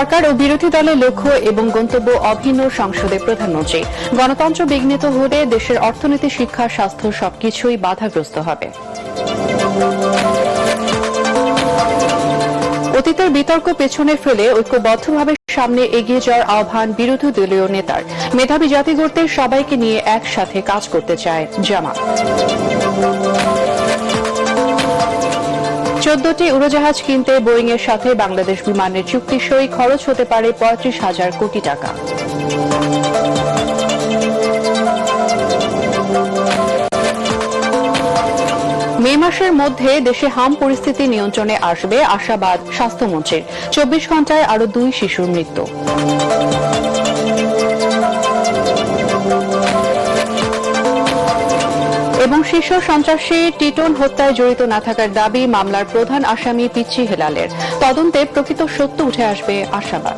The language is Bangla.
সরকার ও বিরোধী দলের লক্ষ্য এবং গন্তব্য অভিন্ন সংসদে প্রধানমন্ত্রী। গণতন্ত্র বিঘ্নিত হলে দেশের অর্থনীতি, শিক্ষা, স্বাস্থ্য সবকিছুই বাধাগ্রস্ত হবে। অতীতের বিতর্ক পেছনে ফেলে ঐক্যবদ্ধভাবে সামনে এগিয়ে যাওয়ার আহ্বান বিরোধী দলীয় নেতার। মেধাবী জাতি গড়তে সবাইকে নিয়ে একসাথে কাজ করতে চায় জামাত। 14টি উড়োজাহাজ কিনতে বোয়িং এর সাথে বাংলাদেশ বিমানের চুক্তি সই, খরচ হতে পারে 35,000 কোটি টাকা। মে মাসের মধ্যে দেশে হাম পরিস্থিতি নিয়ন্ত্রণে আসবে আশাবাদ স্বাস্থ্যমন্ত্রীর। 24 ঘণ্টায় আরো 2 শিশুর মৃত্যু। এবং শীর্ষ সন্ত্রাসী টিটন হত্যায় জড়িত না থাকার দাবি মামলার প্রধান আসামি পিচ্চি হেলালের। তদন্তে প্রকৃত সত্য উঠে আসবে আশাবাদ।